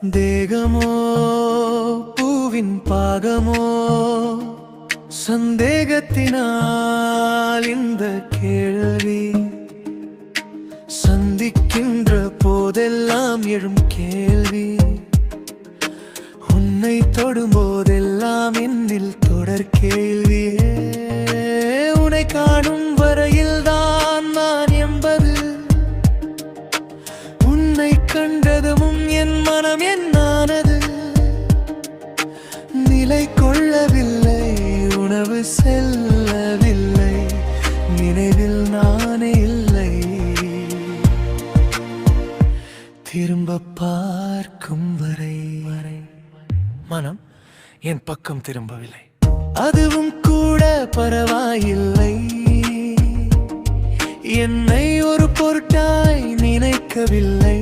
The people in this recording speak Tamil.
தேகமோ பூவின் பாகமோ சந்தேகத்தினால் இந்த கேள்வி சந்திக்கின்ற போதெல்லாம் எழும் கேள்வி. உன்னை தொடும்போதெல்லாம் என்னில் தொடர் கேள்வியே. உன்னை காணும் வரையில்தான் நான் என்பது, உன்னை கண்டதும் என் மனம் என்னானது. நிலை கொள்ளவில்லை, உணவு செல்லவில்லை, நினைவில் நானே இல்லை. திரும்ப பார்க்கும் வரை மனம் என் பக்கம் திரும்பவில்லை. அதுவும் கூட பரவாயில்லை, என்னை ஒரு பொருட்டாய் நினைக்கவில்லை.